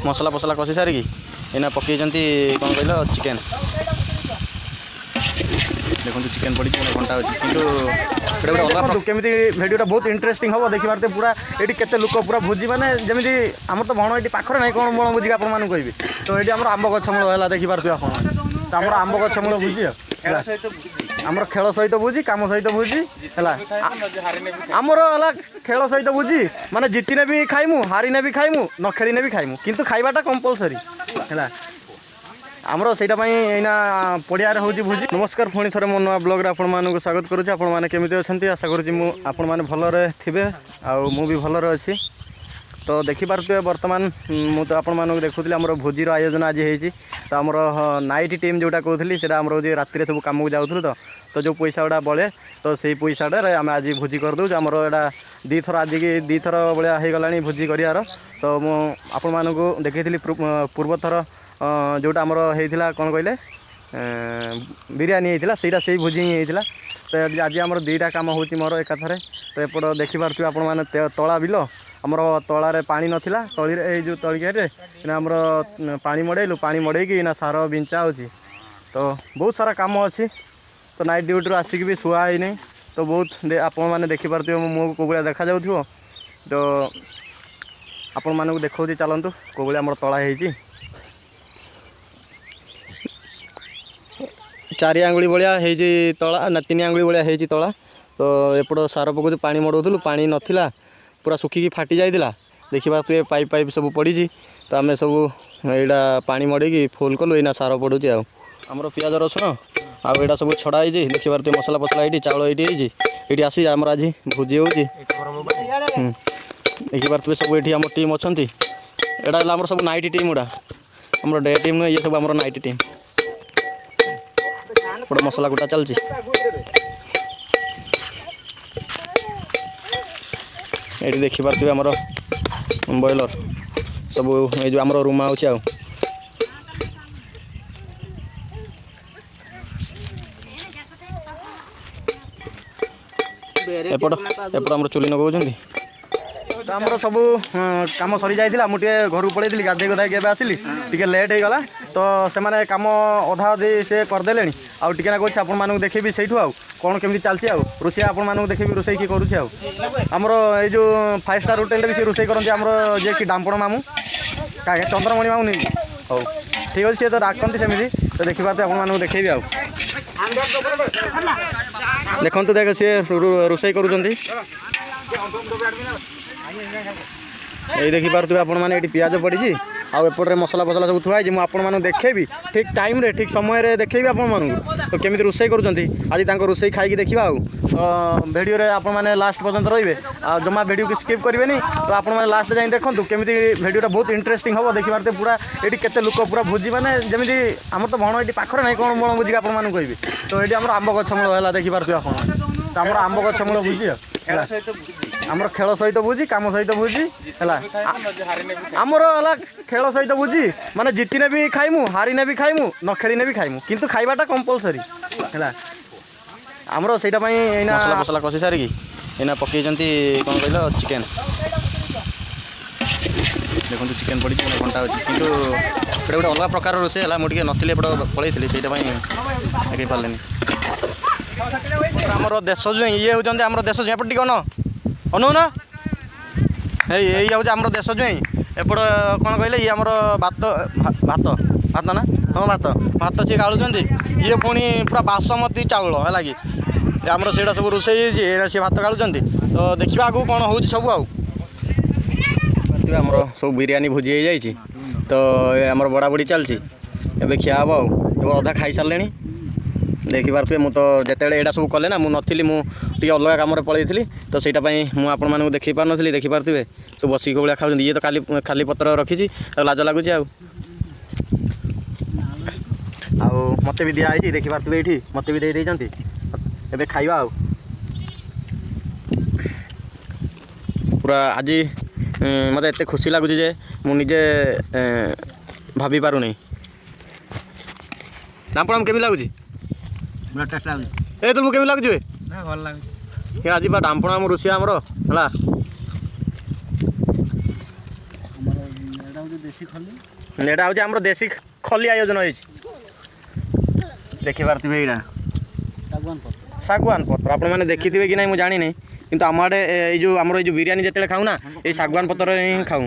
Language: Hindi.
मसला फसला कषि सारिकी एना पकई कौन कहल चिकेन देखो चिकेन पड़ी घंटा अच्छी कि अलग केमी भिडियोटा बहुत इंटरेस्टिंग हम देखी पारे पूरा ये केते लोक पूरा भोजी मैंने जमी आम तो भण ये पाखे ना कौन बण भोजी आपको कहि तो ये आम गछ मूल है देखी पारे आप आम आंब गछ मूल भोजी आमर खेल सहित भोजी कम सहित भोजी है आमर है खेल सहित भोजी माने जितने भी खाइमु हारिने भी खाइमु न खेलिने भी खाइमु किंतु खाइबाटा कंपलसरी है आमर से पड़िया होची भोजी। नमस्कार पुणी थे मो नुआ ब्लॉग आपण मानक स्वागत करुच्ची आपण मैंने केमी अच्छा आशा करुच्ची आपण मैंने भलरे थे आउ भी भलरे अच्छी तो देखिपे बर्तमान मु तो आपण मानक देखुली आम भोजीर आयोजन आज होती तो आमर नाइट टीम जोटा कहती है आमर राति सब कम को जाऊँ तो जो पैसा गुड़ा बड़े तो से पैसाटे आम आज भोजी करदे आमर एटा दी थर आज की दी थर भाया हो गला भोजी करार तो मुझे देखी पूर्व थर जोटा आमर होता कौन कहले बिरयानी होता से भोजी ही होता तो आज आम दुईटा कम हो मोर एकाथरे तो एपट देखिपे आपण मैंने तला बिल आमर तलारे पानी नाला तली जो तलिके आमर पानी मड़ेलु पानी मड़ेकी ना सार बिंचा हो तो बहुत सारा कम अच्छी तो नाइट ड्यूटी आसिक भी शुआई नहीं तो बहुत आपण मैंने देखिपे मुँह को भाया देखा जाऊ तो आपण मानक देखा चलतु को भाया आमर तला हो चारि आंगुली भाया हो तला ना 3 आंगुली भाया हो तला तो एपट सार पकाऊ पानी मड़ाऊलु पानी नाला पूरा सुखिकी फाटी जाइला देखा तो पाइप पाइप सब पड़ी तो आम सब यहाँ पानी मड़ेकी फुल कलु यहाँ सार पड़ू आमर पियाज रसुण आउ यहाँ सब छड़ा हो देखिए तो मसला फसला ये चाउल ये आसी आमर आज भोजी हो देखिए सब ये आम टीम अच्छा यहाँ आम सब नाइट टीम गुड़ा आम डे टीम ये सब आम नाइट टीम बड़ा मसला गुटा चलती ये देखिपे आमर बॉयलर सब ये जो आमर रूम आउट एपट एपट आमर चुली नगौं तो आमर सब कम सरी जाइए मुझे घर पलैली गाधे गधाई आसली टी लेट हो गला तो से कम अधा अधी से करदे आउ टे ना कहे आपण मानक देखेबी से कौन केमी चलती रोषे आपण मानक देखेबी रोषे किए करूमर ये जो 5 स्टार होटेल भी रोषे करते आमर जे कि डांपण मामू चंद्रमणि मामू नहीं हो ठीक अच्छे सी तो डाकती सेमती तो देखिपे आपको देखेबी देखु देख सी रोषे कर ये देखिपे आपण मैंने पियाज पड़ी आउपटे मसला फसला सब थुआई मुझे देखेबी ठीक टाइम रे ठीक समय देखेबी आपण तो केमी रोषे कर आज रोषे खाई देखा भिडियो आपने लास्ट पर्यंत रे जमा भिडियो की स्किप करेंगे तो आपने लास्ट जाए देखूँ केमी भिडियोटा बहुत इंटरेस्टिंग हम देखी पारे पूरा ये केते लोक पूरा भोजी मैंने जमी आम तो भण ये पाखे ना कौन बण भोजी आपको कहि तो ये आम आंब गछ मूल है देखी पारे आप आम आंब गछ मूल भोजी आमर खेल सहित भोजी कम सहित भोजी है आमर है खेल सहित भोजी माने जितने भी खाइमु हारिने भी खाइमु न खेलिने भी खाइमु किंतु खाइबाटा कंपलसरी है आमर से मसला फसला कषि सारिकी एना पकई कौन कहल चिकेन देखो चिकेन पड़ी घंटा अच्छी कि गोटे अलग प्रकार रोषे है मुझे नी एपट पलैली से पारे आमर देश जुए ये होती आम देश जुए एपट कौन अनु ना ये हूँ आम देश जुए एपट कौन कहले ये आमर भात भात भात ना हाँ भात भात सी गालुं ये पुणी पूरा बासमती चाउल है कि आमर से सब रोषे सी भात गालुं तो देखा आगू कौन हो सब आमर सब बिरयानी भोजी हो जाए तो आमर बड़ा बड़ी चलती एवं खिया हम आउ अधा खाई सारे देखिपे मुझे तो जिते यहाँ सब कले ना मुझे मुझे अलग कम पलैली तो सहीटापी मुझे देखी पार नी देखिपे सब बसिक भाया खाऊँ ये तो खाली पत्र रखी लाज लगुच मत भी दिखाई देखिपे ये मत भी देती एवं खाइबा पूरा आज मत एत खुशी लगुच मुझे भाभी पार नहीं डांपण केमी लगुच ए तुमको केमी लगुच भल लगे आज डांपण आम रोषिया आमर है এটা হচ্ছে আমার দেশি খলি আয়োজন হয়েছে দেখিপারে এইটা শাগুয়ান পত্র আপনার মানে দেখিথিবে কি না মু জানি নাই কিন্তু আমার এই যে আমার এই যে বিরিয়ানি যেতে খাও না এই শাগুয়ান পত্র ହିଁ খাও